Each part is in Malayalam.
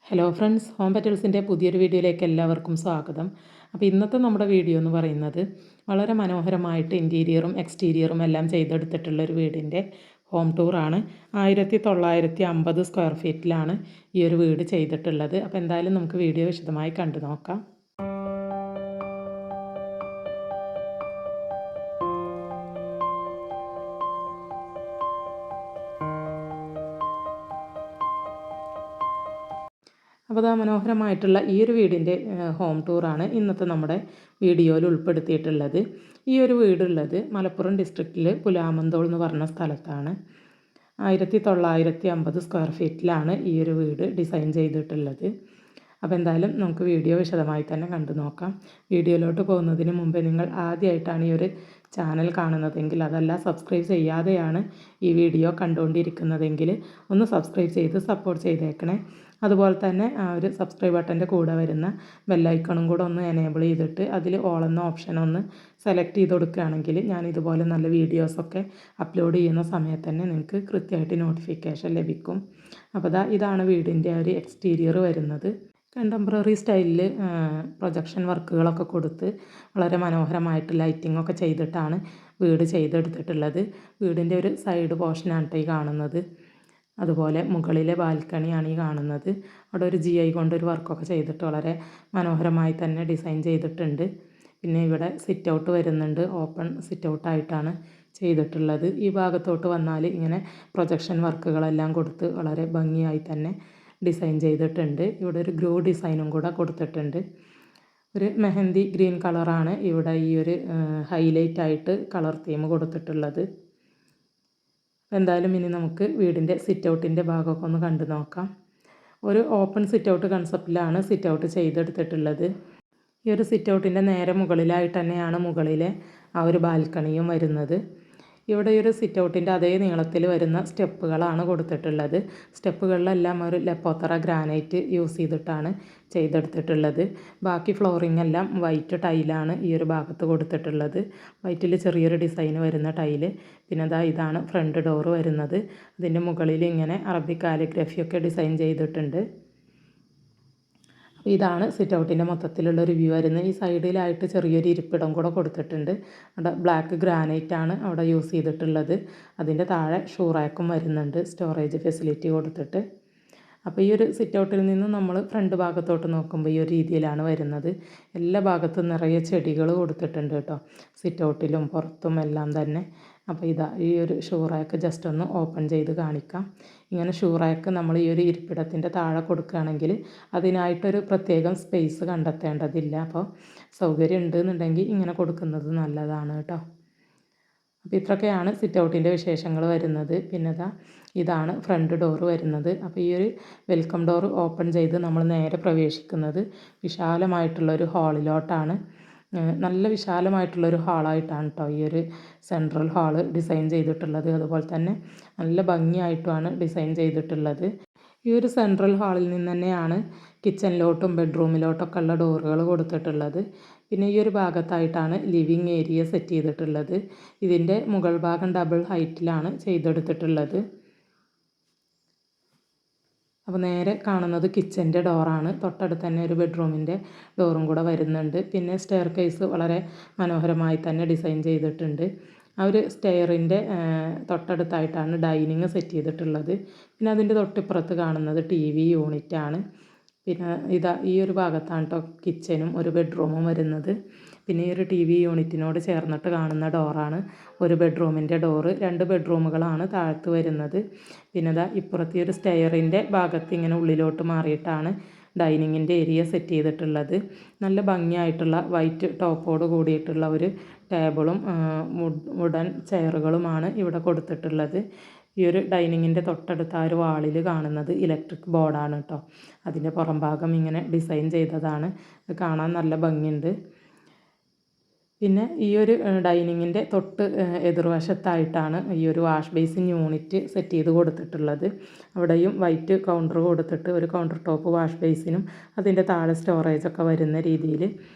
ഹലോ ഫ്രണ്ട്സ്, ഹോം പെറ്റൽസിൻ്റെ പുതിയൊരു വീഡിയോയിലേക്ക് എല്ലാവർക്കും സ്വാഗതം. അപ്പോൾ ഇന്നത്തെ നമ്മുടെ വീഡിയോ എന്ന് പറയുന്നത് വളരെ മനോഹരമായിട്ട് ഇൻറ്റീരിയറും എക്സ്റ്റീരിയറും എല്ലാം ചെയ്തെടുത്തിട്ടുള്ളൊരു വീടിൻ്റെ ഹോം ടൂറാണ്. 1950 സ്ക്വയർ ഫീറ്റിലാണ് ഈ ഒരു വീട് ചെയ്തിട്ടുള്ളത്. അപ്പോൾ എന്തായാലും നമുക്ക് വീഡിയോ വിശദമായി കണ്ടു നോക്കാം. അപ്പോൾ ആ മനോഹരമായിട്ടുള്ള ഈ ഒരു വീടിൻ്റെ ഹോം ടൂറാണ് ഇന്നത്തെ നമ്മുടെ വീഡിയോയിൽ ഉൾപ്പെടുത്തിയിട്ടുള്ളത്. ഈ ഒരു വീടുള്ളത് മലപ്പുറം ഡിസ്ട്രിക്റ്റിൽ പുലാമന്തോൾ എന്ന് പറഞ്ഞ സ്ഥലത്താണ്. 1950 സ്ക്വയർ ഫീറ്റിലാണ് ഈ ഒരു വീട് ഡിസൈൻ ചെയ്തിട്ടുള്ളത്. അപ്പോൾ എന്തായാലും നമുക്ക് വീഡിയോ വിശദമായി തന്നെ കണ്ടു നോക്കാം. വീഡിയോയിലോട്ട് പോകുന്നതിന് മുമ്പ് നിങ്ങൾ ആദ്യമായിട്ടാണ് ഈ ഒരു ചാനൽ കാണുന്നതെങ്കിൽ, അതല്ല സബ്സ്ക്രൈബ് ചെയ്യാതെയാണ് ഈ വീഡിയോ കണ്ടുകൊണ്ടിരിക്കുന്നതെങ്കിൽ ഒന്ന് സബ്സ്ക്രൈബ് ചെയ്ത് സപ്പോർട്ട് ചെയ്തേക്കണേ. അതുപോലെ തന്നെ ഒരു സബ്സ്ക്രൈബ് ബട്ടൻ്റെ കൂടെ വരുന്ന ബെല്ലൈക്കണും കൂടെ ഒന്ന് എനേബിൾ ചെയ്തിട്ട് അതിൽ ഓൾ എന്ന ഓപ്ഷൻ ഒന്ന് സെലക്ട് ചെയ്ത് കൊടുക്കുകയാണെങ്കിൽ ഞാൻ ഇതുപോലെ നല്ല വീഡിയോസൊക്കെ അപ്ലോഡ് ചെയ്യുന്ന സമയത്ത് തന്നെ നിങ്ങൾക്ക് കൃത്യമായിട്ട് നോട്ടിഫിക്കേഷൻ ലഭിക്കും. അപ്പോൾ ഇതാണ് വീടിൻ്റെ ഒരു എക്സ്റ്റീരിയർ വരുന്നത്. കണ്ടംപററി സ്റ്റൈലിൽ പ്രൊജക്ഷൻ വർക്കുകളൊക്കെ കൊടുത്ത് വളരെ മനോഹരമായിട്ട് ലൈറ്റിങ്ങൊക്കെ ചെയ്തിട്ടാണ് വീട് ചെയ്തെടുത്തിട്ടുള്ളത്. വീടിൻ്റെ ഒരു സൈഡ് പോർഷനാണ് ഈ കാണുന്നത്. അതുപോലെ മുകളിലെ ബാൽക്കണിയാണ് ഈ കാണുന്നത്. അവിടെ ഒരു GI കൊണ്ടൊരു വർക്കൊക്കെ ചെയ്തിട്ട് വളരെ മനോഹരമായി തന്നെ ഡിസൈൻ ചെയ്തിട്ടുണ്ട്. പിന്നെ ഇവിടെ സിറ്റ് ഔട്ട് വരുന്നുണ്ട്. ഓപ്പൺ സിറ്റ് ഔട്ടായിട്ടാണ് ചെയ്തിട്ടുള്ളത്. ഈ ഭാഗത്തോട്ട് വന്നാൽ ഇങ്ങനെ പ്രൊജക്ഷൻ വർക്കുകളെല്ലാം കൊടുത്ത് വളരെ ഭംഗിയായി തന്നെ ഡിസൈൻ ചെയ്തിട്ടുണ്ട്. ഇവിടെ ഒരു ഗ്രൂ ഡിസൈനും കൂടെ കൊടുത്തിട്ടുണ്ട്. ഒരു മെഹന്തി ഗ്രീൻ കളറാണ് ഇവിടെ ഈ ഒരു ഹൈലൈറ്റ് ആയിട്ട് കളർ തീം കൊടുത്തിട്ടുള്ളത്. എന്തായാലും ഇനി നമുക്ക് വീടിൻ്റെ സിറ്റ് ഔട്ടിൻ്റെ ഭാഗമൊക്കെ ഒന്ന് കണ്ടു നോക്കാം. ഒരു ഓപ്പൺ സിറ്റ് ഔട്ട് കൺസെപ്റ്റിലാണ് സിറ്റ് ഔട്ട് ചെയ്തെടുത്തിട്ടുള്ളത്. ഈ ഒരു സിറ്റ് ഔട്ടിൻ്റെ നേരെ മുകളിലായിട്ട് തന്നെയാണ് മുകളിലെ ആ ഒരു ബാൽക്കണിയും വരുന്നത്. ഇവിടെ ഒരു സിറ്റ് ഔട്ടിൻ്റെ അതേ നീളത്തിൽ വരുന്ന സ്റ്റെപ്പുകളാണ് കൊടുത്തിട്ടുള്ളത്. സ്റ്റെപ്പുകളിലെല്ലാം ഒരു ലെപ്പോത്തറ ഗ്രാനൈറ്റ് യൂസ് ചെയ്തിട്ടാണ് ചെയ്തെടുത്തിട്ടുള്ളത്. ബാക്കി ഫ്ലോറിംഗ് എല്ലാം വൈറ്റ് ടൈലാണ് ഈ ഒരു ഭാഗത്ത് കൊടുത്തിട്ടുള്ളത്. വൈറ്റിൽ ചെറിയൊരു ഡിസൈൻ വരുന്ന ടൈല്. പിന്നെ ഇതാണ് ഫ്രണ്ട് ഡോറ് വരുന്നത്. അതിൻ്റെ മുകളിൽ ഇങ്ങനെ അറബിക് കാലിഗ്രഫിയൊക്കെ ഡിസൈൻ ചെയ്തിട്ടുണ്ട്. അപ്പോൾ ഇതാണ് സിറ്റ് ഔട്ടിൻ്റെ മൊത്തത്തിലുള്ളൊരു വ്യൂ വരുന്നത്. ഈ സൈഡിലായിട്ട് ചെറിയൊരു ഇരിപ്പിടം കൂടെ കൊടുത്തിട്ടുണ്ട്. അവിടെ ബ്ലാക്ക് ഗ്രാനൈറ്റ് ആണ് അവിടെ യൂസ് ചെയ്തിട്ടുള്ളത്. അതിൻ്റെ താഴെ ഷൂ റാക്കും വരുന്നുണ്ട്, സ്റ്റോറേജ് ഫെസിലിറ്റി കൊടുത്തിട്ട്. അപ്പോൾ ഈ ഒരു സിറ്റ് ഔട്ടിൽ നിന്ന് നമ്മൾ ഫ്രണ്ട് ഭാഗത്തോട്ട് നോക്കുമ്പോൾ ഈ ഒരു രീതിയിലാണ് വരുന്നത്. എല്ലാ ഭാഗത്തും നിറയെ ചെടികൾ കൊടുത്തിട്ടുണ്ട് കേട്ടോ, സിറ്റ് ഔട്ടിലും പുറത്തും എല്ലാം തന്നെ. അപ്പോൾ ഈ ഒരു ഷൂ റാക്ക് ജസ്റ്റ് ഒന്ന് ഓപ്പൺ ചെയ്ത് കാണിക്കാം. ഇങ്ങനെ ഷൂ റാക്ക് നമ്മൾ ഈ ഒരു ഇരിപ്പിടത്തിൻ്റെ താഴെ കൊടുക്കുകയാണെങ്കിൽ അതിനായിട്ടൊരു പ്രത്യേകം സ്പേസ് കണ്ടെത്തേണ്ടതില്ല. അപ്പോൾ സൗകര്യം ഉണ്ടെന്നുണ്ടെങ്കിൽ ഇങ്ങനെ കൊടുക്കുന്നത് നല്ലതാണ് കേട്ടോ. അപ്പോൾ ഇത്രയൊക്കെയാണ് സിറ്റ് ഔട്ടിൻ്റെ വിശേഷങ്ങൾ വരുന്നത്. പിന്നെ ഇതാണ് ഫ്രണ്ട് ഡോറ് വരുന്നത്. അപ്പോൾ ഈ ഒരു വെൽക്കം ഡോർ ഓപ്പൺ ചെയ്ത് നമ്മൾ നേരെ പ്രവേശിക്കുന്നത് വിശാലമായിട്ടുള്ളൊരു ഹാളിലോട്ടാണ്. നല്ല വിശാലമായിട്ടുള്ളൊരു ഹാളായിട്ടാണ് കേട്ടോ ഈ ഒരു സെൻട്രൽ ഹാള് ഡിസൈൻ ചെയ്തിട്ടുള്ളത്. അതുപോലെ തന്നെ നല്ല ഭംഗിയായിട്ടുമാണ് ഡിസൈൻ ചെയ്തിട്ടുള്ളത്. ഈ ഒരു സെൻട്രൽ ഹാളിൽ നിന്ന് തന്നെയാണ് കിച്ചണിലോട്ടും ബെഡ്റൂമിലോട്ടൊക്കെ ഉള്ള ഡോറുകൾ കൊടുത്തിട്ടുള്ളത്. പിന്നെ ഈ ഒരു ഭാഗത്തായിട്ടാണ് ലിവിങ് ഏരിയ സെറ്റ് ചെയ്തിട്ടുള്ളത്. ഇതിൻ്റെ മുകൾ ഭാഗം ഡബിൾ ഹൈറ്റിലാണ് ചെയ്തെടുത്തിട്ടുള്ളത്. അപ്പോൾ നേരെ കാണുന്നത് കിച്ചൻ്റെ ഡോറാണ്. തൊട്ടടുത്ത് തന്നെ ഒരു ബെഡ്റൂമിൻ്റെ ഡോറും കൂടെ വരുന്നുണ്ട്. പിന്നെ സ്റ്റെയർ കേസ് വളരെ മനോഹരമായി തന്നെ ഡിസൈൻ ചെയ്തിട്ടുണ്ട്. ആ ഒരു സ്റ്റെയറിൻ്റെ തൊട്ടടുത്തായിട്ടാണ് ഡൈനിങ് സെറ്റ് ചെയ്തിട്ടുള്ളത്. പിന്നെ അതിൻ്റെ തൊട്ടിപ്പുറത്ത് കാണുന്നത് TV യൂണിറ്റാണ്. പിന്നെ ഈ ഒരു ഭാഗത്താണ് കേട്ടോ കിച്ചനും ഒരു ബെഡ്റൂമും വരുന്നത്. പിന്നെ ഈ ഒരു TV യൂണിറ്റിനോട് ചേർന്നിട്ട് കാണുന്ന ഡോറാണ് ഒരു ബെഡ്റൂമിൻ്റെ ഡോറ്. 2 ബെഡ്റൂമുകളാണ് താഴത്ത് വരുന്നത്. പിന്നെ ഇപ്പുറത്തെ ഒരു സ്റ്റെയറിൻ്റെ ഭാഗത്ത് ഇങ്ങനെ ഉള്ളിലോട്ട് മാറിയിട്ടാണ് ഡൈനിങ്ങിൻ്റെ ഏരിയ സെറ്റ് ചെയ്തിട്ടുള്ളത്. നല്ല ഭംഗിയായിട്ടുള്ള വൈറ്റ് ടോപ്പോട് കൂടിയിട്ടുള്ള ഒരു ടേബിളും വുഡൻ ചെയറുകളുമാണ് ഇവിടെ കൊടുത്തിട്ടുള്ളത്. ഈ ഒരു ഡൈനിങ്ങിൻ്റെ തൊട്ടടുത്ത ആ ഒരു വാളിൽ കാണുന്നത് ഇലക്ട്രിക് ബോർഡാണ് കേട്ടോ. അതിൻ്റെ പുറം ഭാഗം ഇങ്ങനെ ഡിസൈൻ ചെയ്തതാണ്. കാണാൻ നല്ല ഭംഗിയുണ്ട്. പിന്നെ ഈ ഒരു ഡൈനിങ്ങിൻ്റെ തൊട്ട് എതിർവശത്തായിട്ടാണ് ഈ ഒരു വാഷ് ബേസിൻ യൂണിറ്റ് സെറ്റ് ചെയ്ത് കൊടുത്തിട്ടുള്ളത്. അവിടെയും വൈറ്റ് കൗണ്ടർ കൊടുത്തിട്ട് ഒരു കൗണ്ടർ ടോപ്പ് വാഷ് ബേസിനും അതിൻ്റെ താഴെ സ്റ്റോറേജൊക്കെ വരുന്ന രീതിയിൽ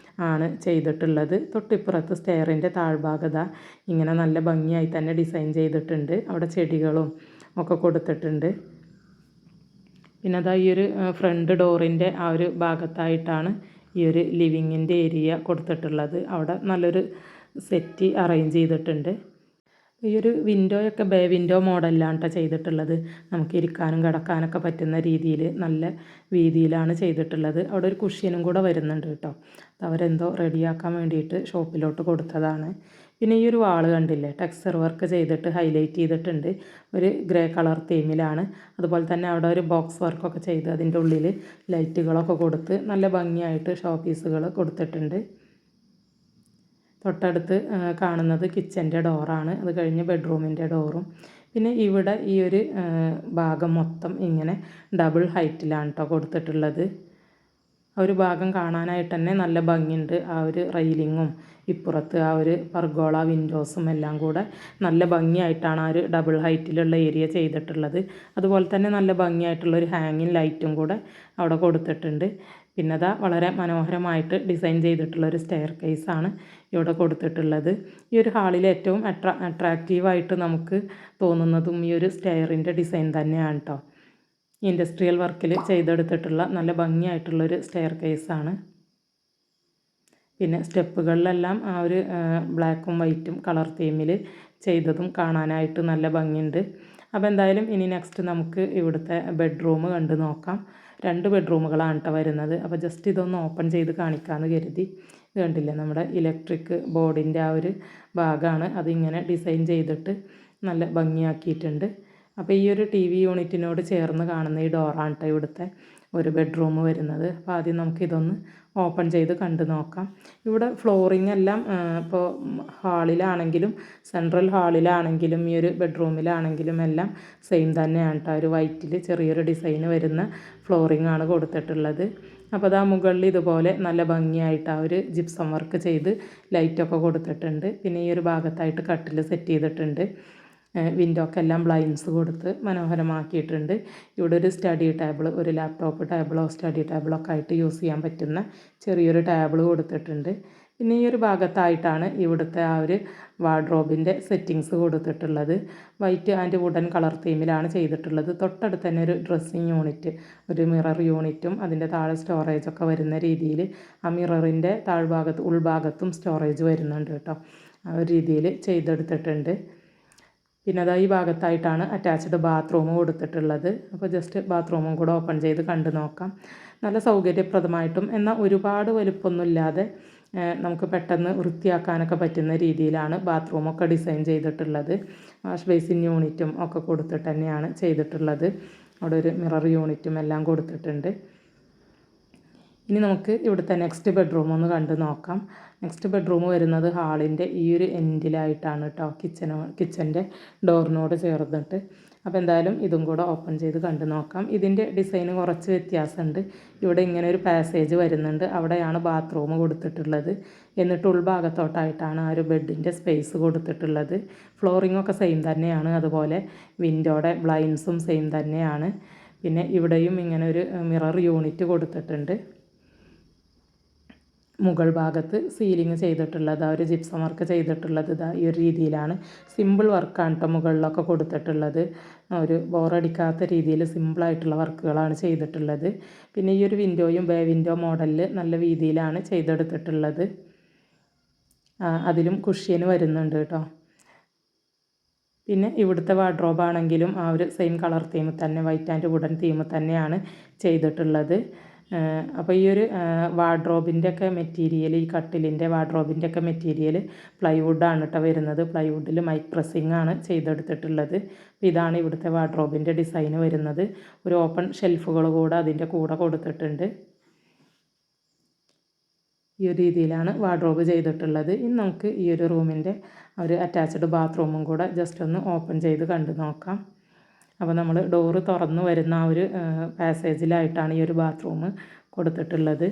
ആണ് ചെയ്തിട്ടുള്ളത്. തൊട്ടിപ്പുറത്ത് സ്റ്റെയറിൻ്റെ താഴ്ഭാഗത ഇങ്ങനെ നല്ല ഭംഗിയായി തന്നെ ഡിസൈൻ ചെയ്തിട്ടുണ്ട്. അവിടെ ചെടികളും ഒക്കെ കൊടുത്തിട്ടുണ്ട്. പിന്നെ അതാ ഈ ഒരു ഫ്രണ്ട് ഡോറിൻ്റെ ആ ഒരു ഭാഗത്തായിട്ടാണ് ഈ ഒരു ലിവിങ്ങിൻ്റെ ഏരിയ കൊടുത്തിട്ടുള്ളത്. അവിടെ നല്ലൊരു സെറ്റ് അറേഞ്ച് ചെയ്തിട്ടുണ്ട്. ഈ ഒരു വിൻഡോയൊക്കെ ബേ വിൻഡോ മോഡലിലാണ് കേട്ടോ ചെയ്തിട്ടുള്ളത്. നമുക്ക് ഇരിക്കാനും കിടക്കാനൊക്കെ പറ്റുന്ന രീതിയിൽ നല്ല വീതിയിലാണ് ചെയ്തിട്ടുള്ളത്. അവിടെ ഒരു കുഷ്യനും കൂടെ വരുന്നുണ്ട് കേട്ടോ. അവരെന്തോ റെഡിയാക്കാൻ വേണ്ടിയിട്ട് ഷോപ്പിലോട്ട് കൊടുത്തതാണ്. പിന്നെ ഈ ഒരു വാള് കണ്ടില്ലേ, ടെക്സ്ചർ വർക്ക് ചെയ്തിട്ട് ഹൈലൈറ്റ് ചെയ്തിട്ടുണ്ട്. ഒരു ഗ്രേ കളർ തീമിലാണ്. അതുപോലെ തന്നെ അവിടെ ഒരു ബോക്സ് വർക്കൊക്കെ ചെയ്ത് അതിൻ്റെ ഉള്ളിൽ ലൈറ്റുകളൊക്കെ കൊടുത്ത് നല്ല ഭംഗിയായിട്ട് ഷോ പീസുകൾ കൊടുത്തിട്ടുണ്ട്. തൊട്ടടുത്ത് കാണുന്നത് കിച്ചൻ്റെ ഡോറാണ്. അത് കഴിഞ്ഞ് ബെഡ്റൂമിൻ്റെ ഡോറും. പിന്നെ ഇവിടെ ഈ ഒരു ഭാഗം മൊത്തം ഇങ്ങനെ ഡബിൾ ഹൈറ്റിലാണ് കേട്ടോ കൊടുത്തിട്ടുള്ളത്. ആ ഒരു ഭാഗം കാണാനായിട്ട് തന്നെ നല്ല ഭംഗിയുണ്ട്. ആ ഒരു റെയിലിങ്ങും ഇപ്പുറത്ത് ആ ഒരു പർഗോള വിൻഡോസും എല്ലാം കൂടെ നല്ല ഭംഗിയായിട്ടാണ് ആ ഒരു ഡബിൾ ഹൈറ്റിലുള്ള ഏരിയ ചെയ്തിട്ടുള്ളത്. അതുപോലെ തന്നെ നല്ല ഭംഗിയായിട്ടുള്ളൊരു ഹാങ്ങിങ് ലൈറ്റും കൂടെ അവിടെ കൊടുത്തിട്ടുണ്ട്. പിന്നെ അതാ വളരെ മനോഹരമായിട്ട് ഡിസൈൻ ചെയ്തിട്ടുള്ളൊരു സ്റ്റെയർ കേസാണ് ഇവിടെ കൊടുത്തിട്ടുള്ളത്. ഈ ഒരു ഹാളിൽ ഏറ്റവും അട്രാക്റ്റീവായിട്ട് നമുക്ക് തോന്നുന്നതും ഈ ഒരു സ്റ്റെയറിൻ്റെ ഡിസൈൻ തന്നെയാണ് കേട്ടോ. ഇൻഡസ്ട്രിയൽ വർക്കിൽ ചെയ്തെടുത്തിട്ടുള്ള നല്ല ഭംഗിയായിട്ടുള്ളൊരു സ്റ്റെയർ കേസാണ്. പിന്നെ സ്റ്റെപ്പുകളിലെല്ലാം ആ ഒരു ബ്ലാക്കും വൈറ്റും കളർ തീമിൽ ചെയ്തതും കാണാനായിട്ട് നല്ല ഭംഗിയുണ്ട്. അപ്പോൾ എന്തായാലും ഇനി നെക്സ്റ്റ് നമുക്ക് ഇവിടുത്തെ ബെഡ്റൂം കണ്ട് നോക്കാം. 2 ബെഡ്റൂമുകളാണ് കേട്ടോ വരുന്നത്. അപ്പോൾ ജസ്റ്റ് ഇതൊന്ന് ഓപ്പൺ ചെയ്ത് കാണിക്കാമെന്ന് കരുതി. ഇത് കണ്ടില്ലേ, നമ്മുടെ ഇലക്ട്രിക് ബോർഡിൻ്റെ ആ ഒരു ഭാഗമാണ്. അതിങ്ങനെ ഡിസൈൻ ചെയ്തിട്ട് നല്ല ഭംഗിയാക്കിയിട്ടുണ്ട്. അപ്പോൾ ഈ ഒരു TV യൂണിറ്റിനോട് ചേർന്ന് കാണുന്ന ഈ ഡോറാണ് കേട്ടോ ഇവിടുത്തെ ഒരു ബെഡ്റൂം വരുന്നത്. അപ്പോൾ ആദ്യം നമുക്കിതൊന്ന് ഓപ്പൺ ചെയ്ത് കണ്ട് നോക്കാം. ഇവിടെ ഫ്ലോറിംഗ് എല്ലാം ഇപ്പോൾ ഹാളിലാണെങ്കിലും സെൻട്രൽ ഹാളിലാണെങ്കിലും ഈ ഒരു ബെഡ്റൂമിലാണെങ്കിലും എല്ലാം സെയിം തന്നെയാണ് കേട്ടോ. ഒരു വൈറ്റിൽ ചെറിയൊരു ഡിസൈന് വരുന്ന ഫ്ലോറിംഗ് ആണ് കൊടുത്തിട്ടുള്ളത്. അപ്പോൾ അതാ മുകളിൽ ഇതുപോലെ നല്ല ഭംഗിയായിട്ട് ആ ഒരു ജിപ്സം വർക്ക് ചെയ്ത് ലൈറ്റൊക്കെ കൊടുത്തിട്ടുണ്ട്. പിന്നെ ഈ ഒരു ഭാഗത്തായിട്ട് കട്ടിൽ സെറ്റ് ചെയ്തിട്ടുണ്ട്. വിൻഡോക്കെല്ലാം ബ്ലൈൻഡ്സ് കൊടുത്ത് മനോഹരമാക്കിയിട്ടുണ്ട്. ഇവിടെ ഒരു സ്റ്റഡി ടേബിൾ, ഒരു ലാപ്ടോപ്പ് ടേബിളോ സ്റ്റഡി ടേബിളൊക്കെ ആയിട്ട് യൂസ് ചെയ്യാൻ പറ്റുന്ന ചെറിയൊരു ടേബിൾ കൊടുത്തിട്ടുണ്ട്. പിന്നെ ഈ ഒരു ഭാഗത്തായിട്ടാണ് ഇവിടുത്തെ ആ ഒരു വാർഡ്രോബിൻ്റെ സെറ്റിങ്സ് കൊടുത്തിട്ടുള്ളത്. വൈറ്റ് ആൻഡ് വുഡൻ കളർ തീമിലാണ് ചെയ്തിട്ടുള്ളത്. തൊട്ടടുത്ത് തന്നെ ഒരു ഡ്രസ്സിങ് യൂണിറ്റ്, ഒരു മിറർ യൂണിറ്റും അതിൻ്റെ താഴെ സ്റ്റോറേജൊക്കെ വരുന്ന രീതിയിൽ ആ മിററിൻ്റെ ഉൾഭാഗത്തും സ്റ്റോറേജ് വരുന്നുണ്ട് കേട്ടോ. ആ ഒരു രീതിയിൽ ചെയ്തെടുത്തിട്ടുണ്ട്. പിന്നെ അതാ ഈ ഭാഗത്തായിട്ടാണ് അറ്റാച്ച്ഡ് ബാത്റൂം കൊടുത്തിട്ടുള്ളത്. അപ്പോൾ ജസ്റ്റ് ബാത്റൂമും കൂടെ ഓപ്പൺ ചെയ്ത് കണ്ടു നോക്കാം. നല്ല സൗകര്യപ്രദമായിട്ടും എന്നാൽ ഒരുപാട് വലുപ്പമൊന്നുമില്ലാതെ നമുക്ക് പെട്ടെന്ന് വൃത്തിയാക്കാനൊക്കെ പറ്റുന്ന രീതിയിലാണ് ബാത്റൂമൊക്കെ ഡിസൈൻ ചെയ്തിട്ടുള്ളത്. വാഷ് ബേസിൻ യൂണിറ്റും ഒക്കെ കൊടുത്തിട്ട് തന്നെയാണ് ചെയ്തിട്ടുള്ളത്. അവിടെ ഒരു മിറർ യൂണിറ്റും എല്ലാം കൊടുത്തിട്ടുണ്ട്. ഇനി നമുക്ക് ഇവിടുത്തെ നെക്സ്റ്റ് ബെഡ്റൂം ഒന്ന് കണ്ട് നോക്കാം. നെക്സ്റ്റ് ബെഡ്റൂം വരുന്നത് ഹാളിൻ്റെ ഈ ഒരു എൻഡിലായിട്ടാണ് കേട്ടോ, കിച്ചൻ്റെ ഡോറിനോട് ചേർന്നിട്ട്. അപ്പോൾ എന്തായാലും ഇതും കൂടെ ഓപ്പൺ ചെയ്ത് കണ്ട് നോക്കാം. ഇതിൻ്റെ ഡിസൈന് കുറച്ച് വ്യത്യാസമുണ്ട്. ഇവിടെ ഇങ്ങനെ ഒരു പാസേജ് വരുന്നുണ്ട്. അവിടെയാണ് ബാത്റൂം കൊടുത്തിട്ടുള്ളത്. എന്നിട്ട് ഉൾഭാഗത്തോട്ടായിട്ടാണ് ആ ഒരു ബെഡിൻ്റെ സ്പേസ് കൊടുത്തിട്ടുള്ളത്. ഫ്ലോറിങ്ങൊക്കെ സെയിം തന്നെയാണ്. അതുപോലെ വിൻഡോയുടെ ബ്ലൈൻഡ്സും സെയിം തന്നെയാണ്. പിന്നെ ഇവിടെയും ഇങ്ങനെ ഒരു മിറർ യൂണിറ്റ് കൊടുത്തിട്ടുണ്ട്. മുകൾ ഭാഗത്ത് സീലിംഗ് ചെയ്തിട്ടുള്ളത് ആ ഒരു ജിപ്സം വർക്ക് ചെയ്തിട്ടുള്ളത് ഇതാ ഈ ഒരു രീതിയിലാണ്. സിമ്പിൾ വർക്കാണ് കേട്ടോ മുകളിലൊക്കെ കൊടുത്തിട്ടുള്ളത്. ഒരു ബോറടിക്കാത്ത രീതിയിൽ സിമ്പിളായിട്ടുള്ള വർക്കുകളാണ് ചെയ്തിട്ടുള്ളത്. പിന്നെ ഈ ഒരു വിൻഡോയും ബേ വിൻഡോ മോഡലിൽ നല്ല രീതിയിലാണ് ചെയ്തെടുത്തിട്ടുള്ളത്. അതിലും കുഷ്യന് വരുന്നുണ്ട് കേട്ടോ. പിന്നെ ഇവിടുത്തെ വാർഡ്രോബാണെങ്കിലും ആ ഒരു സെയിം കളർ തീം തന്നെ, വൈറ്റ് ആൻഡ് വുഡൻ തീം തന്നെയാണ് ചെയ്തിട്ടുള്ളത്. അപ്പോൾ ഈ ഒരു വാർഡ്രോബിൻ്റെ ഒക്കെ മെറ്റീരിയൽ, ഈ കട്ടിലിൻ്റെ വാർഡ്രോബിൻ്റെ ഒക്കെ മെറ്റീരിയൽ പ്ലൈവുഡാണ് കേട്ടോ വരുന്നത്. പ്ലൈവുഡിൽ മൈക്ക് പ്രസ്സിംഗ് ആണ് ചെയ്തെടുത്തിട്ടുള്ളത്. അപ്പോൾ ഇതാണ് ഇവിടുത്തെ വാർഡ്രോബിൻ്റെ ഡിസൈന് വരുന്നത്. ഒരു ഓപ്പൺ ഷെൽഫുകൾ കൂടെ അതിൻ്റെ കൂടെ കൊടുത്തിട്ടുണ്ട്. ഈ ഒരു രീതിയിലാണ് വാർഡ്രോബ് ചെയ്തിട്ടുള്ളത്. ഇനി നമുക്ക് ഈ ഒരു റൂമിൻ്റെ ഒരു അറ്റാച്ച്ഡ് ബാത്റൂമും കൂടെ ജസ്റ്റ് ഒന്ന് ഓപ്പൺ ചെയ്ത് കണ്ടു നോക്കാം. അപ്പോൾ നമ്മൾ ഡോറ് തുറന്ന് വരുന്ന ആ ഒരു പാസേജിലായിട്ടാണ് ഈ ഒരു ബാത്റൂം കൊടുത്തിട്ടുള്ളത്.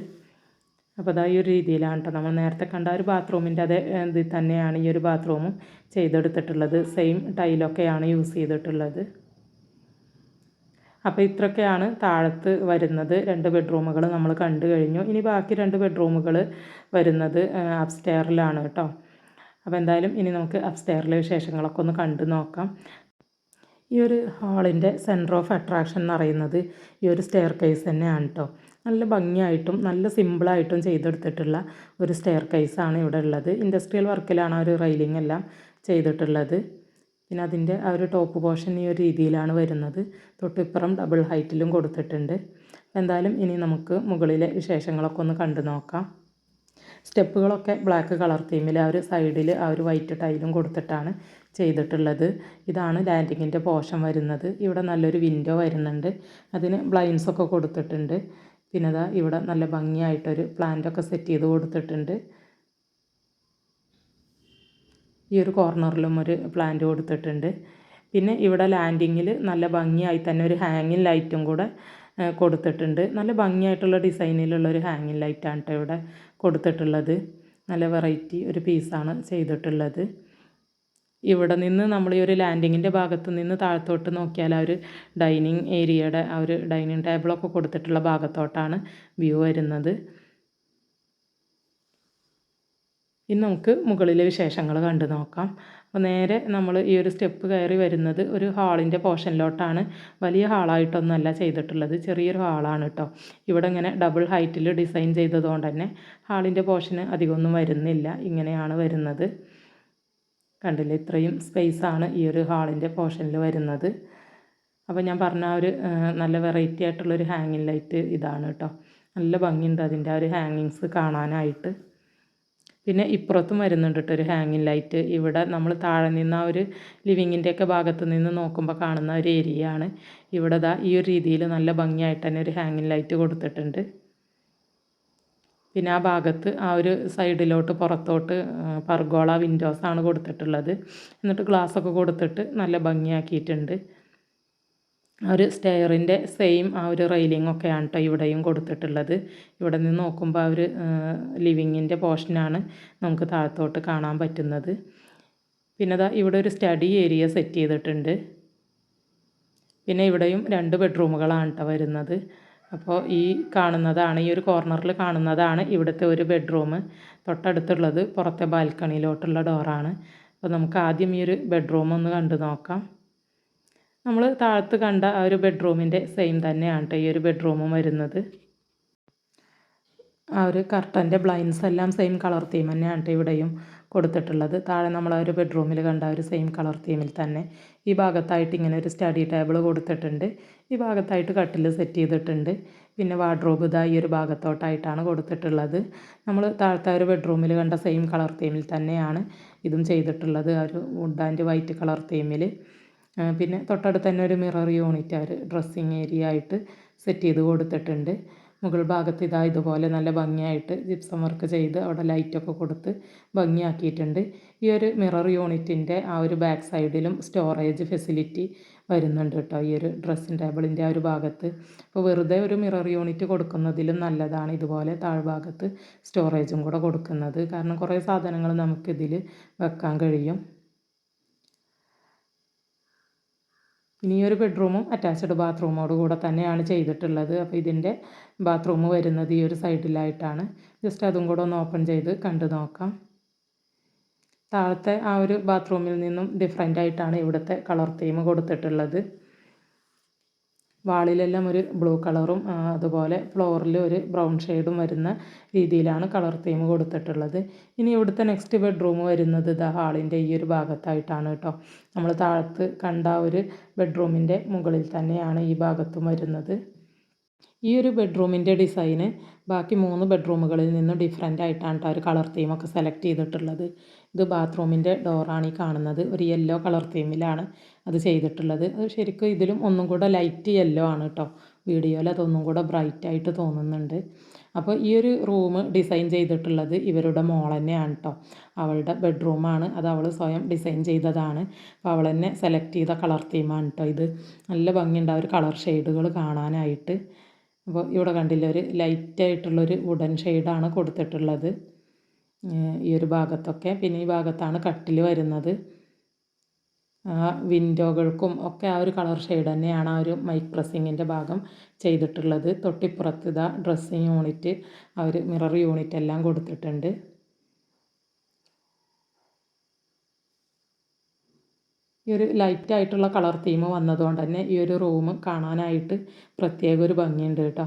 അപ്പോൾ അതാ ഈ ഒരു രീതിയിലാണ് കേട്ടോ. നമ്മൾ നേരത്തെ കണ്ട ഒരു ബാത്റൂമിൻ്റെ അതേ ഇതിൽ തന്നെയാണ് ഈ ഒരു ബാത്റൂമും ചെയ്തെടുത്തിട്ടുള്ളത്. സെയിം ടൈലൊക്കെയാണ് യൂസ് ചെയ്തിട്ടുള്ളത്. അപ്പോൾ ഇത്രയൊക്കെയാണ് താഴത്ത് വരുന്നത്. 2 ബെഡ്റൂമുകൾ നമ്മൾ കണ്ടു കഴിഞ്ഞു. ഇനി ബാക്കി 2 ബെഡ്റൂമുകൾ വരുന്നത് അപ്സ്റ്റെയറിലാണ് കേട്ടോ. അപ്പോൾ എന്തായാലും ഇനി നമുക്ക് അപ്സ്റ്റെയറിലെ വിശേഷങ്ങളൊക്കെ ഒന്ന് കണ്ടു നോക്കാം. ഈ ഒരു ഹാളിൻ്റെ സെൻറ്റർ ഓഫ് അട്രാക്ഷൻ എന്ന് പറയുന്നത് ഈ ഒരു സ്റ്റെയർ കേസ് തന്നെയാണ് കേട്ടോ. നല്ല ഭംഗിയായിട്ടും നല്ല സിമ്പിളായിട്ടും ചെയ്തെടുത്തിട്ടുള്ള ഒരു സ്റ്റെയർ കേസാണ് ഇവിടെ ഉള്ളത്. ഇൻഡസ്ട്രിയൽ വർക്കിലാണ് ആ ഒരു റെയിലിംഗ് എല്ലാം ചെയ്തിട്ടുള്ളത്. പിന്നെ അതിൻ്റെ ആ ഒരു ടോപ്പ് പോർഷൻ ഈ ഒരു രീതിയിലാണ് വരുന്നത്. തൊട്ടിപ്പുറം ഡബിൾ ഹൈറ്റിലും കൊടുത്തിട്ടുണ്ട്. എന്തായാലും ഇനി നമുക്ക് മുകളിലെ വിശേഷങ്ങളൊക്കെ ഒന്ന് കണ്ടു നോക്കാം. സ്റ്റെപ്പുകളൊക്കെ ബ്ലാക്ക് കളർ തീമിൽ ആ ഒരു സൈഡിൽ ആ ഒരു വൈറ്റ് ടൈലും കൊടുത്തിട്ടാണ് ചെയ്തിട്ടുള്ളത്. ഇതാണ് ലാൻഡിങ്ങിൻ്റെ പോർഷൻ വരുന്നത്. ഇവിടെ നല്ലൊരു വിൻഡോ വരുന്നുണ്ട്. അതിന് ബ്ലൈൻഡ്സൊക്കെ കൊടുത്തിട്ടുണ്ട്. പിന്നെ അതാ ഇവിടെ നല്ല ഭംഗിയായിട്ടൊരു പ്ലാന്റൊക്കെ സെറ്റ് ചെയ്ത് കൊടുത്തിട്ടുണ്ട്. ഈ ഒരു കോർണറിലും ഒരു പ്ലാന്റ് കൊടുത്തിട്ടുണ്ട്. പിന്നെ ഇവിടെ ലാൻഡിങ്ങിൽ നല്ല ഭംഗിയായി തന്നെ ഒരു ഹാങ്ങിങ് ലൈറ്റും കൂടെ കൊടുത്തിട്ടുണ്ട്. നല്ല ഭംഗിയായിട്ടുള്ള ഡിസൈനിലുള്ളൊരു ഹാങ്ങിങ് ലൈറ്റാണ് കേട്ടോ ഇവിടെ കൊടുത്തിട്ടുള്ളത്. നല്ല വെറൈറ്റി ഒരു പീസാണ് ചെയ്തിട്ടുള്ളത്. ഇവിടെ നിന്ന് നമ്മൾ ഈ ഒരു ലാൻഡിങ്ങിൻ്റെ ഭാഗത്ത് നിന്ന് താഴത്തോട്ട് നോക്കിയാൽ ആ ഒരു ഡൈനിങ് ഏരിയയുടെ ആ ഒരു ഡൈനിങ് ടേബിളൊക്കെ കൊടുത്തിട്ടുള്ള ഭാഗത്തോട്ടാണ് വ്യൂ വരുന്നത്. ഇനി നമുക്ക് മുകളിലെ വിശേഷങ്ങൾ കണ്ടു നോക്കാം. അപ്പോൾ നേരെ നമ്മൾ ഈ ഒരു സ്റ്റെപ്പ് കയറി വരുന്നത് ഒരു ഹാളിൻ്റെ പോർഷനിലോട്ടാണ്. വലിയ ഹാളായിട്ടൊന്നുമല്ല ചെയ്തിട്ടുള്ളത്, ചെറിയൊരു ഹാളാണ് കേട്ടോ. ഇവിടെ ഇങ്ങനെ ഡബിൾ ഹൈറ്റിൽ ഡിസൈൻ ചെയ്തതുകൊണ്ട് തന്നെ ഹാളിൻ്റെ പോർഷന് അധികമൊന്നും വരുന്നില്ല. ഇങ്ങനെയാണ് വരുന്നത്. കണ്ടില്ലേ, ഇത്രയും സ്പേസാണ് ഈ ഒരു ഹാളിൻ്റെ പോർഷനിൽ വരുന്നത്. അപ്പോൾ ഞാൻ പറഞ്ഞ ആ ഒരു നല്ല വെറൈറ്റി ആയിട്ടുള്ളൊരു ഹാങ്ങിങ് ലൈറ്റ് ഇതാണ് കേട്ടോ. നല്ല ഭംഗിയുണ്ട് അതിൻ്റെ ആ ഒരു ഹാങ്ങിങ്സ് കാണാനായിട്ട്. പിന്നെ ഇപ്പുറത്തും വരുന്നുണ്ട് കേട്ടോ ഒരു ഹാങ്ങിങ് ലൈറ്റ്. ഇവിടെ നമ്മൾ താഴെ നിന്ന് ആ ഒരു ലിവിങ്ങിൻ്റെയൊക്കെ ഭാഗത്ത് നിന്ന് നോക്കുമ്പോൾ കാണുന്ന ഒരു ഏരിയ ആണ്. ഇവിടെ ദാ ഈ ഒരു രീതിയിൽ നല്ല ഭംഗിയായിട്ട് തന്നെ ഒരു ഹാങ്ങിങ് ലൈറ്റ് കൊടുത്തിട്ടുണ്ട്. പിന്നെ ആ ഭാഗത്ത് ആ ഒരു സൈഡിലോട്ട് പുറത്തോട്ട് പർഗോള വിൻഡോസാണ് കൊടുത്തിട്ടുള്ളത്. എന്നിട്ട് ഗ്ലാസ്സൊക്കെ കൊടുത്തിട്ട് നല്ല ഭംഗിയാക്കിയിട്ടുണ്ട്. ആ ഒരു സ്റ്റെയറിൻ്റെ സെയിം ആ ഒരു റെയിലിംഗ് ഒക്കെയാണ് കേട്ടോ ഇവിടെയും കൊടുത്തിട്ടുള്ളത്. ഇവിടെ നിന്ന് നോക്കുമ്പോൾ ആ ഒരു ലിവിങ്ങിൻ്റെ പോർഷനാണ് നമുക്ക് താഴത്തോട്ട് കാണാൻ പറ്റുന്നത്. പിന്നെ ദാ ഇവിടെ ഒരു സ്റ്റഡി ഏരിയ സെറ്റ് ചെയ്തിട്ടുണ്ട്. പിന്നെ ഇവിടെയും 2 ബെഡ്റൂമുകളാണ് കേട്ടോ വരുന്നത്. അപ്പോൾ ഈ കാണുന്നതാണ്, ഈ ഒരു കോർണറിൽ കാണുന്നതാണ് ഇവിടുത്തെ ഒരു ബെഡ്റൂം. തൊട്ടടുത്തുള്ളത് പുറത്തെ ബാൽക്കണിയിലോട്ടുള്ള ഡോറാണ്. അപ്പോൾ നമുക്ക് ആദ്യം ഈ ഒരു ബെഡ്റൂം ഒന്ന് കണ്ടു നോക്കാം. നമ്മൾ താഴത്ത് കണ്ട ആ ഒരു ബെഡ്റൂമിൻ്റെ സെയിം തന്നെയാണ് കേട്ടോ ഈ ഒരു ബെഡ്റൂമും വരുന്നത്. ആ ഒരു കർട്ടൻ്റെ ബ്ലൈൻഡ്സ് എല്ലാം സെയിം കളർ തീം തന്നെയാണ് കേട്ടോ ഇവിടെയും കൊടുത്തിട്ടുള്ളത്. താഴെ നമ്മൾ ആ ഒരു ബെഡ്റൂമിൽ കണ്ട ഒരു സെയിം കളർ തീമിൽ തന്നെ ഈ ഭാഗത്തായിട്ട് ഇങ്ങനെ ഒരു സ്റ്റഡി ടേബിൾ കൊടുത്തിട്ടുണ്ട്. ഈ ഭാഗത്തായിട്ട് കട്ടിൽ സെറ്റ് ചെയ്തിട്ടുണ്ട്. പിന്നെ വാർഡ്രോബ് ഇതാ ഈ ഒരു ഭാഗത്തോട്ടായിട്ടാണ് കൊടുത്തിട്ടുള്ളത്. നമ്മൾ താഴത്തെ ഒരു ബെഡ്റൂമിൽ കണ്ട സെയിം കളർ തീമിൽ തന്നെയാണ് ഇതും ചെയ്തിട്ടുള്ളത്, ആ ഒരു വുഡ് ആൻഡ് വൈറ്റ് കളർ തീമിൽ. പിന്നെ തൊട്ടടുത്ത് തന്നെ ഒരു മിറർ യൂണിറ്റ് ഒരു ഡ്രസ്സിങ് ഏരിയ ആയിട്ട് സെറ്റ് ചെയ്ത് കൊടുത്തിട്ടുണ്ട്. മുകൾ ഭാഗത്ത് ഇതാ ഇതുപോലെ നല്ല ഭംഗിയായിട്ട് ജിപ്സം വർക്ക് ചെയ്ത് അവിടെ ലൈറ്റൊക്കെ കൊടുത്ത് ഭംഗിയാക്കിയിട്ടുണ്ട്. ഈ ഒരു മിറർ യൂണിറ്റിൻ്റെ ആ ഒരു ബാക്ക് സൈഡിലും സ്റ്റോറേജ് ഫെസിലിറ്റി വരുന്നുണ്ട് കേട്ടോ ഈ ഒരു ഡ്രസ്സിങ് ടേബിളിൻ്റെ ആ ഒരു ഭാഗത്ത്. അപ്പോൾ വെറുതെ ഒരു മിറർ യൂണിറ്റ് കൊടുക്കുന്നതിലും നല്ലതാണ് ഇതുപോലെ താഴ്ഭാഗത്ത് സ്റ്റോറേജും കൂടെ കൊടുക്കുന്നത്. കാരണം കുറേ സാധനങ്ങൾ നമുക്കിതിൽ വെക്കാൻ കഴിയും. ഇനി ഒരു ബെഡ്റൂമും അറ്റാച്ച്ഡ് ബാത്റൂമോട് കൂടെ തന്നെയാണ് ചെയ്തിട്ടുള്ളത്. അപ്പോൾ ഇതിൻ്റെ ബാത്റൂം വരുന്നത് ഈ ഒരു സൈഡിലായിട്ടാണ്. ജസ്റ്റ് അതും കൂടെ ഒന്ന് ഓപ്പൺ ചെയ്ത് കണ്ടു നോക്കാം. താഴത്തെ ആ ഒരു ബാത്റൂമിൽ നിന്നും ഡിഫറെൻ്റ് ആയിട്ടാണ് ഇവിടുത്തെ കളർ തീം കൊടുത്തിട്ടുള്ളത്. വാളിലെല്ലാം ഒരു ബ്ലൂ കളറും അതുപോലെ ഫ്ലോറിൽ ഒരു ബ്രൗൺ ഷെയ്ഡും വരുന്ന രീതിയിലാണ് കളർ തീം കൊടുത്തിട്ടുള്ളത്. ഇനി ഇവിടുത്തെ നെക്സ്റ്റ് ബെഡ്റൂം വരുന്നത് ദ ഹാളിൻ്റെ ഈ ഒരു ഭാഗത്തായിട്ടാണ് കേട്ടോ. നമ്മൾ താഴത്ത് കണ്ട ഒരു ബെഡ്റൂമിൻ്റെ മുകളിൽ തന്നെയാണ് ഈ ഭാഗത്തും വരുന്നത്. ഈ ഒരു ബെഡ്റൂമിൻ്റെ ഡിസൈന് ബാക്കി 3 ബെഡ്റൂമുകളിൽ നിന്നും ഡിഫറെൻ്റ് ആയിട്ടാണ് കേട്ടോ ഒരു കളർ തീമൊക്കെ സെലക്ട് ചെയ്തിട്ടുള്ളത്. ഇത് ബാത്റൂമിൻ്റെ ഡോറാണ് ഈ കാണുന്നത്. ഒരു യെല്ലോ കളർ തീമിലാണ് അത് ചെയ്തിട്ടുള്ളത്. അത് ശരിക്കും ഇതിലും ഒന്നും കൂടെ ലൈറ്റ് യെല്ലോ ആണ് കേട്ടോ. വീഡിയോയിൽ അതൊന്നും കൂടെ ബ്രൈറ്റായിട്ട് തോന്നുന്നുണ്ട്. അപ്പോൾ ഈ ഒരു റൂം ഡിസൈൻ ചെയ്തിട്ടുള്ളത് ഇവരുടെ മോൾ തന്നെയാണ് കേട്ടോ. അവളുടെ ബെഡ്റൂമാണ്, അത് അവൾ സ്വയം ഡിസൈൻ ചെയ്തതാണ്. അപ്പോൾ അവൾ തന്നെ സെലക്ട് ചെയ്ത കളർ തീമാണ് കേട്ടോ ഇത്. നല്ല ഭംഗിയുണ്ട് ആ ഒരു കളർ ഷെയ്ഡുകൾ കാണാനായിട്ട്. അപ്പോൾ ഇവിടെ കണ്ടില്ല, ഒരു ലൈറ്റായിട്ടുള്ളൊരു വുഡൻ ഷെയ്ഡാണ് കൊടുത്തിട്ടുള്ളത് ഈ ഒരു ഭാഗത്തൊക്കെ. പിന്നെ ഈ ഭാഗത്താണ് കട്ടിൽ വരുന്നത്. വിൻഡോകൾക്കും ഒക്കെ ആ ഒരു കളർ ഷെയ്ഡ് തന്നെയാണ് ആ ഒരു മൈക്ക് പ്രസ്സിങ്ങിൻ്റെ ഭാഗം ചെയ്തിട്ടുള്ളത്. തൊട്ടിപ്പുറത്ത് ഇതാ ഡ്രസ്സിങ് യൂണിറ്റ്, ആ ഒരു മിറർ യൂണിറ്റ് എല്ലാം കൊടുത്തിട്ടുണ്ട്. ഈ ഒരു ലൈറ്റായിട്ടുള്ള കളർ തീം വന്നതുകൊണ്ട് തന്നെ ഈ ഒരു റൂം കാണാനായിട്ട് പ്രത്യേക ഒരു ഭംഗിയുണ്ട് കേട്ടോ.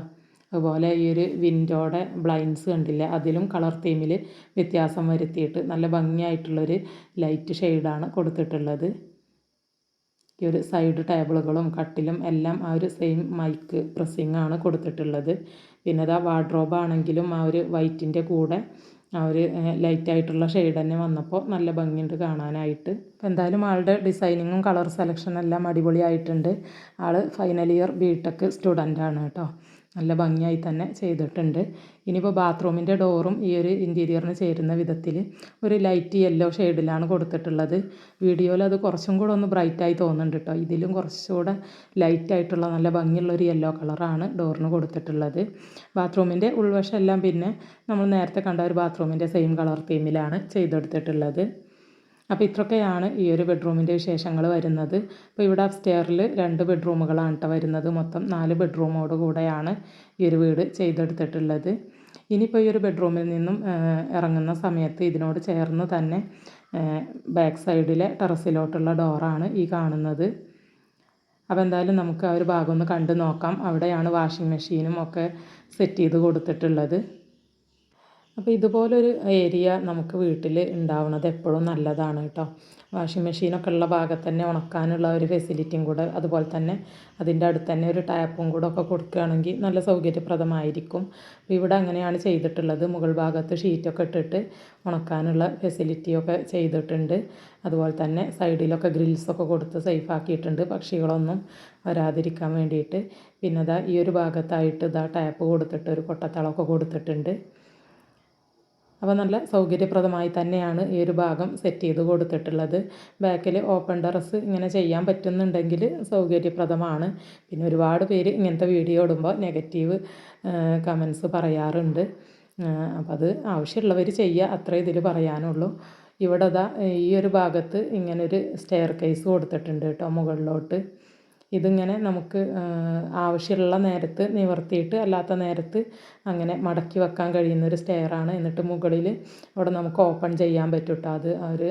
അതുപോലെ ഈ ഒരു വിൻഡോയുടെ ബ്ലൈൻഡ്സ് കണ്ടില്ലേ, അതിലും കളർ തീമിൽ വ്യത്യാസം വരുത്തിയിട്ട് നല്ല ഭംഗിയായിട്ടുള്ളൊരു ലൈറ്റ് ഷെയ്ഡാണ് കൊടുത്തിട്ടുള്ളത്. ഈ ഒരു സൈഡ് ടേബിളുകളും കട്ടിലും എല്ലാം ആ ഒരു സെയിം മൈക്ക് പ്രസ്സിങ് ആണ് കൊടുത്തിട്ടുള്ളത്. പിന്നെ അതാ വാർഡ്രോബ് ആണെങ്കിലും ആ ഒരു വൈറ്റിൻ്റെ കൂടെ ആ ഒരു ലൈറ്റായിട്ടുള്ള ഷെയ്ഡ് തന്നെ വന്നപ്പോൾ നല്ല ഭംഗിയുണ്ട് കാണാനായിട്ട്. അപ്പോൾ എന്തായാലും ആളുടെ ഡിസൈനിങ്ങും കളർ സെലക്ഷനും എല്ലാം അടിപൊളിയായിട്ടുണ്ട്. ആൾ ഫൈനൽ ഇയർ ബിടെക് സ്റ്റുഡൻ്റാണ് കേട്ടോ. നല്ല ഭംഗിയായി തന്നെ ചെയ്തിട്ടുണ്ട്. ഇനിയിപ്പോൾ ബാത്റൂമിൻ്റെ ഡോറും ഈ ഒരു ഇൻറ്റീരിയറിന് ചേരുന്ന വിധത്തിൽ ഒരു ലൈറ്റ് യെല്ലോ ഷെയ്ഡിലാണ് കൊടുത്തിട്ടുള്ളത്. വീഡിയോയിൽ അത് കുറച്ചും കൂടെ ഒന്ന് ബ്രൈറ്റായി തോന്നുന്നുണ്ട് കേട്ടോ. ഇതിലും കുറച്ചുകൂടെ ലൈറ്റായിട്ടുള്ള നല്ല ഭംഗിയുള്ളൊരു യെല്ലോ കളറാണ് ഡോറിന് കൊടുത്തിട്ടുള്ളത്. ബാത്റൂമിൻ്റെ ഉൾവശം എല്ലാം പിന്നെ നമ്മൾ നേരത്തെ കണ്ട ഒരു ബാത്റൂമിൻ്റെ സെയിം കളർ തീമിലാണ് ചെയ്തെടുത്തിട്ടുള്ളത്. അപ്പോൾ ഇത്രയൊക്കെയാണ് ഈ ഒരു ബെഡ്റൂമിൻ്റെ വിശേഷങ്ങൾ വരുന്നത്. അപ്പോൾ ഇവിടെ അപ്സ്റ്റെയറിൽ 2 ബെഡ്റൂമുകളാണ് കേട്ടോ വരുന്നത്. മൊത്തം 4 ബെഡ്റൂമോട് കൂടെയാണ് ഈ ഒരു വീട് ചെയ്തെടുത്തിട്ടുള്ളത്. ഇനിയിപ്പോൾ ഈ ഒരു ബെഡ്റൂമിൽ നിന്നും ഇറങ്ങുന്ന സമയത്ത് ഇതിനോട് ചേർന്ന് തന്നെ ബാക്ക് സൈഡിലെ ടെറസിലോട്ടുള്ള ഡോറാണ് ഈ കാണുന്നത്. അപ്പോൾ എന്തായാലും നമുക്ക് ആ ഒരു ഭാഗം ഒന്ന് കണ്ടു നോക്കാം. അവിടെയാണ് വാഷിംഗ് മെഷീനും ഒക്കെ സെറ്റ് ചെയ്ത് കൊടുത്തിട്ടുള്ളത്. അപ്പോൾ ഇതുപോലൊരു ഏരിയ നമുക്ക് വീട്ടിൽ ഉണ്ടാവുന്നത് എപ്പോഴും നല്ലതാണ് കേട്ടോ. വാഷിംഗ് മെഷീനൊക്കെ ഉള്ള ഭാഗത്ത് തന്നെ ഉണക്കാനുള്ള ഒരു ഫെസിലിറ്റിയും കൂടെ, അതുപോലെ തന്നെ അതിൻ്റെ അടുത്ത് തന്നെ ഒരു ടാപ്പും കൂടെ ഒക്കെ കൊടുക്കുകയാണെങ്കിൽ നല്ല സൗകര്യപ്രദമായിരിക്കും. അപ്പോൾ ഇവിടെ അങ്ങനെയാണ് ചെയ്തിട്ടുള്ളത്. മുകൾ ഭാഗത്ത് ഷീറ്റൊക്കെ ഇട്ടിട്ട് ഉണക്കാനുള്ള ഫെസിലിറ്റിയൊക്കെ ചെയ്തിട്ടുണ്ട്. അതുപോലെ തന്നെ സൈഡിലൊക്കെ ഗ്രിൽസൊക്കെ കൊടുത്ത് സേഫ് ആക്കിയിട്ടുണ്ട്, പക്ഷികളൊന്നും വരാതിരിക്കാൻ വേണ്ടിയിട്ട്. പിന്നെ ഇതാ ഈ ഒരു ഭാഗത്തായിട്ട് ഇതാ ടാപ്പ് കൊടുത്തിട്ട് ഒരു കൊട്ടത്തളമൊക്കെ കൊടുത്തിട്ടുണ്ട്. അപ്പോൾ നല്ല സൗകര്യപ്രദമായി തന്നെയാണ് ഈ ഒരു ഭാഗം സെറ്റ് ചെയ്ത് കൊടുത്തിട്ടുള്ളത്. ബാക്കിൽ ഓപ്പൺ ടെറസ് ഇങ്ങനെ ചെയ്യാൻ പറ്റുന്നുണ്ടെങ്കിൽ സൗകര്യപ്രദമാണ്. പിന്നെ ഒരുപാട് പേര് ഇങ്ങനത്തെ വീഡിയോ ഇടുമ്പോൾ നെഗറ്റീവ് കമൻസ് പറയാറുണ്ട്. അപ്പോൾ അത് ആവശ്യമുള്ളവർ ചെയ്യുക, അത്രേ ഇതിൽ പറയാനുള്ളൂ. ഇവിടെ ദാ ഈ ഒരു ഭാഗത്ത് ഇങ്ങനൊരു സ്റ്റെയർ കേസ് കൊടുത്തിട്ടുണ്ട് കേട്ടോ മുകളിലോട്ട്. ഇതിങ്ങനെ നമുക്ക് ആവശ്യമുള്ള നേരത്ത് നിവർത്തിയിട്ട് അല്ലാത്ത നേരത്ത് അങ്ങനെ മടക്കി വെക്കാൻ കഴിയുന്നൊരു സ്റ്റെയറാണ്. എന്നിട്ട് മുകളിൽ അവിടെ നമുക്ക് ഓപ്പൺ ചെയ്യാൻ പറ്റും കേട്ടോ. അത് ഒരു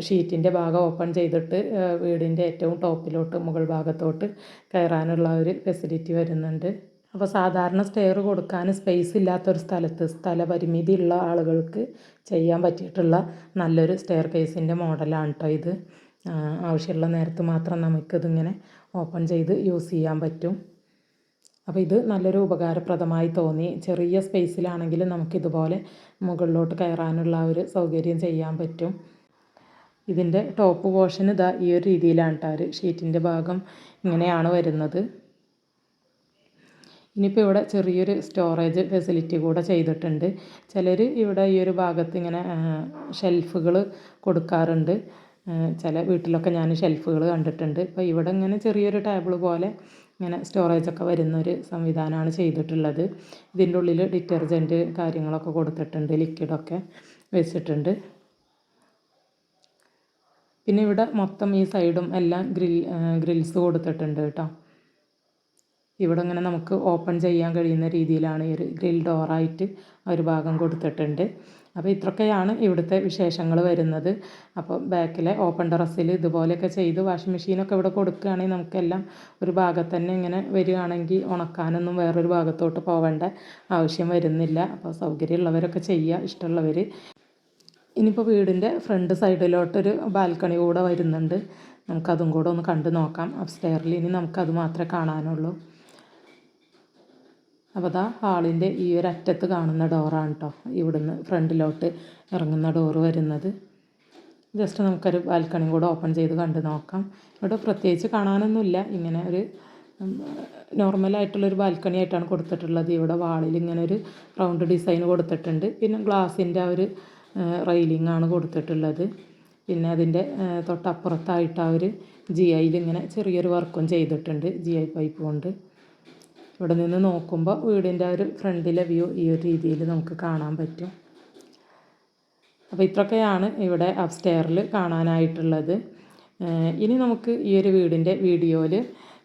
ഷീറ്റിൻ്റെ ഭാഗം ഓപ്പൺ ചെയ്തിട്ട് വീടിൻ്റെ ഏറ്റവും ടോപ്പിലോട്ട് മുകൾ ഭാഗത്തോട്ട് കയറാനുള്ള ഒരു ഫെസിലിറ്റി വരുന്നുണ്ട്. അപ്പോൾ സാധാരണ സ്റ്റെയർ കൊടുക്കാൻ സ്പേസ് ഇല്ലാത്തൊരു സ്ഥലത്ത് സ്ഥലപരിമിതി ഉള്ള ആളുകൾക്ക് ചെയ്യാൻ പറ്റിയിട്ടുള്ള നല്ലൊരു സ്റ്റെയർ കേസിൻ്റെ മോഡലാണ് കേട്ടോ ഇത്. ആവശ്യമുള്ള നേരത്ത് മാത്രം നമുക്കിതിങ്ങനെ ഓപ്പൺ ചെയ്ത് യൂസ് ചെയ്യാൻ പറ്റും. അപ്പോൾ ഇത് നല്ലൊരു ഉപകാരപ്രദമായി തോന്നി. ചെറിയ സ്പേസിലാണെങ്കിൽ നമുക്കിതുപോലെ മുകളിലോട്ട് കയറാനുള്ള ഒരു സൗകര്യം ചെയ്യാൻ പറ്റും. ഇതിൻ്റെ ടോപ്പ് പോർഷൻ ഇതാ ഈ ഒരു രീതിയിലാണ് കേട്ടോ. ഒരു ഷീറ്റിൻ്റെ ഭാഗം ഇങ്ങനെയാണ് വരുന്നത്. ഇനിയിപ്പോൾ ഇവിടെ ചെറിയൊരു സ്റ്റോറേജ് ഫെസിലിറ്റി കൂടെ ചെയ്തിട്ടുണ്ട്. ചിലർ ഇവിടെ ഈ ഒരു ഭാഗത്ത് ഇങ്ങനെ ഷെൽഫുകൾ കൊടുക്കാറുണ്ട്. ചില വീട്ടിലൊക്കെ ഞാൻ ഷെൽഫുകൾ കണ്ടിട്ടുണ്ട്. അപ്പോൾ ഇവിടെ ഇങ്ങനെ ചെറിയൊരു ടേബിൾ പോലെ ഇങ്ങനെ സ്റ്റോറേജൊക്കെ വരുന്നൊരു സംവിധാനമാണ് ചെയ്തിട്ടുള്ളത്. ഇതിൻ്റെ ഉള്ളിൽ ഡിറ്റർജൻറ്റ് കാര്യങ്ങളൊക്കെ കൊടുത്തിട്ടുണ്ട്, ലിക്വിഡൊക്കെ വെച്ചിട്ടുണ്ട്. പിന്നെ ഇവിടെ മൊത്തം ഈ സൈഡും എല്ലാം ഗ്രിൽസ് കൊടുത്തിട്ടുണ്ട് കേട്ടോ. ഇവിടെ ഇങ്ങനെ നമുക്ക് ഓപ്പൺ ചെയ്യാൻ കഴിയുന്ന രീതിയിലാണ് ഈ ഒരു ഗ്രിൽ ഡോറായിട്ട് ഒരു ഭാഗം കൊടുത്തിട്ടുണ്ട്. അപ്പോൾ ഇത്രയൊക്കെയാണ് ഇവിടുത്തെ വിശേഷങ്ങൾ വരുന്നത്. അപ്പോൾ ബാക്കിലെ ഓപ്പൺ ടെറസിൽ ഇതുപോലെയൊക്കെ ചെയ്ത് വാഷിംഗ് മെഷീനൊക്കെ ഇവിടെ കൊടുക്കുകയാണെങ്കിൽ നമുക്കെല്ലാം ഒരു ഭാഗത്ത് തന്നെ ഇങ്ങനെ വരികയാണെങ്കിൽ ഉണക്കാനൊന്നും വേറൊരു ഭാഗത്തോട്ട് പോവേണ്ട ആവശ്യം വരുന്നില്ല. അപ്പോൾ സൗകര്യമുള്ളവരൊക്കെ ചെയ്യുക, ഇഷ്ടമുള്ളവർ. ഇനിയിപ്പോൾ വീടിൻ്റെ ഫ്രണ്ട് സൈഡിലോട്ടൊരു ബാൽക്കണി കൂടെ വരുന്നുണ്ട്. നമുക്കതും കൂടെ ഒന്ന് കണ്ടു നോക്കാം. അപ്സ്റ്റെയറിൽ ഇനി നമുക്കത് മാത്രമേ കാണാനുള്ളൂ. അപ്പോൾ അതാ ഹാളിൻ്റെ ഈ ഒരു അറ്റത്ത് കാണുന്ന ഡോറാണ് കേട്ടോ ഇവിടുന്ന് ഫ്രണ്ടിലോട്ട് ഇറങ്ങുന്ന ഡോറ് വരുന്നത്. ജസ്റ്റ് നമുക്കൊരു ബാൽക്കണിയും കൂടെ ഓപ്പൺ ചെയ്ത് കണ്ടു നോക്കാം. ഇവിടെ പ്രത്യേകിച്ച് കാണാനൊന്നുമില്ല, ഇങ്ങനെ ഒരു നോർമലായിട്ടുള്ളൊരു ബാൽക്കണി ആയിട്ടാണ് കൊടുത്തിട്ടുള്ളത്. ഇവിടെ വാളിൽ ഇങ്ങനെ ഒരു റൗണ്ട് ഡിസൈൻ കൊടുത്തിട്ടുണ്ട്. പിന്നെ ഗ്ലാസിൻ്റെ ആ ഒരു റെയിലിംഗ് ആണ് കൊടുത്തിട്ടുള്ളത്. പിന്നെ അതിൻ്റെ തൊട്ടപ്പുറത്തായിട്ട് ആ ഒരു GIയിൽ ഇങ്ങനെ ചെറിയൊരു വർക്കും ചെയ്തിട്ടുണ്ട്, GI പൈപ്പ് കൊണ്ട്. ഇവിടെ നിന്ന് നോക്കുമ്പോൾ വീടിൻ്റെ ഒരു ഫ്രണ്ടിലെ വ്യൂ ഈ ഒരു രീതിയിൽ നമുക്ക് കാണാൻ പറ്റും. അപ്പോൾ ഇത്രയൊക്കെയാണ് ഇവിടെ അപ്സ്റ്റെയറിൽ കാണാനായിട്ടുള്ളത്. ഇനി നമുക്ക് ഈ ഒരു വീടിൻ്റെ വീഡിയോയിൽ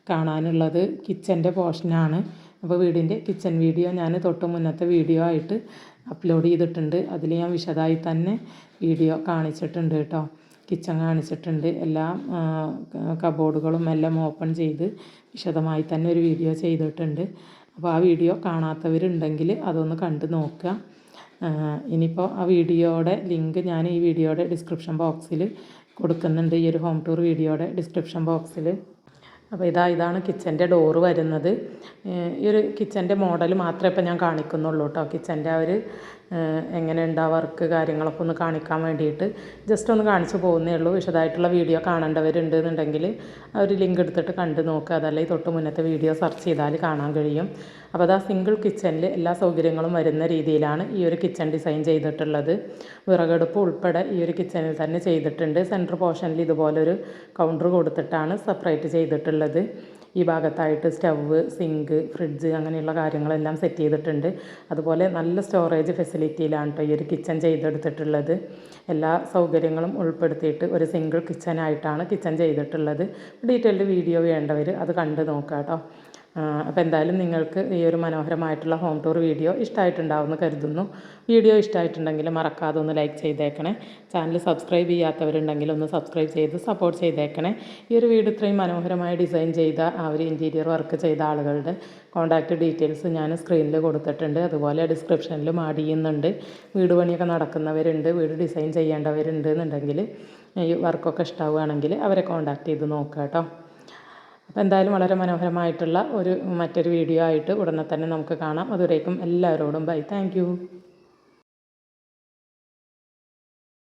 കാണാനുള്ളത് കിച്ചൻ്റെ പോർഷനാണ്. അപ്പോൾ വീടിൻ്റെ കിച്ചൺ വീഡിയോ ഞാൻ തൊട്ട് മുന്നത്തെ വീഡിയോ ആയിട്ട് അപ്ലോഡ് ചെയ്തിട്ടുണ്ട്. അതിൽ ഞാൻ വിശദമായി തന്നെ വീഡിയോ കാണിച്ചിട്ടുണ്ട് കേട്ടോ. കിച്ചൺ കാണിച്ചിട്ടുണ്ട്. എല്ലാ കബോർഡുകളും എല്ലാം ഓപ്പൺ ചെയ്ത് വിശദമായി തന്നെ ഒരു വീഡിയോ ചെയ്തിട്ടുണ്ട്. അപ്പോൾ ആ വീഡിയോ കാണാത്തവരുണ്ടെങ്കിൽ അതൊന്ന് കണ്ട് നോക്കുക. ഇനിയിപ്പോൾ ആ വീഡിയോയുടെ ലിങ്ക് ഞാൻ ഈ വീഡിയോയുടെ ഡിസ്ക്രിപ്ഷൻ ബോക്സിൽ കൊടുക്കുന്നുണ്ട്, ഈ ഒരു ഹോം ടൂർ വീഡിയോയുടെ ഡിസ്ക്രിപ്ഷൻ ബോക്സിൽ. അപ്പോൾ ഇതാണ് കിച്ചൻ്റെ ഡോറ് വരുന്നത്. ഈ ഒരു കിച്ചൻ്റെ മോഡൽ മാത്രമേ ഇപ്പോൾ ഞാൻ കാണിക്കുന്നുള്ളൂ കേട്ടോ. കിച്ചൻ്റെ ആ ഒരു എങ്ങനെയുണ്ട് ആ വർക്ക് കാര്യങ്ങളൊക്കെ ഒന്ന് കാണിക്കാൻ വേണ്ടിയിട്ട് ജസ്റ്റ് ഒന്ന് കാണിച്ചു പോകുന്നേ ഉള്ളൂ. വിശദമായിട്ടുള്ള വീഡിയോ കാണേണ്ടവരുണ്ട് എന്നുണ്ടെങ്കിൽ ആ ഒരു ലിങ്ക് എടുത്തിട്ട് കണ്ട് നോക്കുക. അതല്ല ഈ തൊട്ട് മുന്നത്തെ വീഡിയോ സെർച്ച് ചെയ്താൽ കാണാൻ കഴിയും. അപ്പോൾ അത് ആ സിംഗിൾ കിച്ചണിൽ എല്ലാ സൗകര്യങ്ങളും വരുന്ന രീതിയിലാണ് ഈ ഒരു കിച്ചൺ ഡിസൈൻ ചെയ്തിട്ടുള്ളത്. വിറകടുപ്പ് ഉൾപ്പെടെ ഈ ഒരു കിച്ചണിൽ തന്നെ ചെയ്തിട്ടുണ്ട്. സെൻറ്റർ പോർഷനിൽ ഇതുപോലൊരു കൗണ്ടർ കൊടുത്തിട്ടാണ് സെപ്പറേറ്റ് ചെയ്തിട്ടുള്ളത്. ഈ ഭാഗത്തായിട്ട് സ്റ്റവ്, സിങ്ക്, ഫ്രിഡ്ജ് അങ്ങനെയുള്ള കാര്യങ്ങളെല്ലാം സെറ്റ് ചെയ്തിട്ടുണ്ട്. അതുപോലെ നല്ല സ്റ്റോറേജ് ഫെസിലിറ്റിയിലാണ് കേട്ടോ ഈ ഒരു കിച്ചൺ ചെയ്തെടുത്തിട്ടുള്ളത്. എല്ലാ സൗകര്യങ്ങളും ഉൾപ്പെടുത്തിയിട്ട് ഒരു സിംഗിൾ കിച്ചനായിട്ടാണ് കിച്ചൺ ചെയ്തിട്ടുള്ളത്. ഡീറ്റെയിൽഡ് വീഡിയോ വേണ്ടവർ അത് കണ്ട് നോക്കാം കേട്ടോ. അപ്പോൾ എന്തായാലും നിങ്ങൾക്ക് ഈ ഒരു മനോഹരമായിട്ടുള്ള ഹോം ടൂർ വീഡിയോ ഇഷ്ടമായിട്ടുണ്ടാവുമെന്ന് കരുതുന്നു. വീഡിയോ ഇഷ്ടമായിട്ടുണ്ടെങ്കിൽ മറക്കാതെ ഒന്ന് ലൈക്ക് ചെയ്തേക്കണേ. ചാനൽ സബ്സ്ക്രൈബ് ചെയ്യാത്തവരുണ്ടെങ്കിൽ ഒന്ന് സബ്സ്ക്രൈബ് ചെയ്ത് സപ്പോർട്ട് ചെയ്തേക്കണേ. ഈ ഒരു വീട് ഇത്രയും മനോഹരമായി ഡിസൈൻ ചെയ്ത ആ ഒരു ഇൻറ്റീരിയർ വർക്ക് ചെയ്ത ആളുകളുടെ കോൺടാക്റ്റ് ഡീറ്റെയിൽസ് ഞാൻ സ്ക്രീനിൽ കൊടുത്തിട്ടുണ്ട്. അതുപോലെ ഡിസ്ക്രിപ്ഷനിലും ആഡ് ചെയ്യുന്നുണ്ട്. വീട് പണിയൊക്കെ നടക്കുന്നവരുണ്ട്, വീട് ഡിസൈൻ ചെയ്യേണ്ടവരുണ്ട് എന്നുണ്ടെങ്കിൽ ഈ വർക്കൊക്കെ ഇഷ്ടമാവുകയാണെങ്കിൽ അവരെ കോൺടാക്റ്റ് ചെയ്ത് നോക്കുക കേട്ടോ. അപ്പോൾ എന്തായാലും വളരെ മനോഹരമായിട്ടുള്ള മറ്റൊരു വീഡിയോ ആയിട്ട് ഉടനെ തന്നെ നമുക്ക് കാണാം. അതുവരേക്കും എല്ലാവരോടും ബൈ. താങ്ക്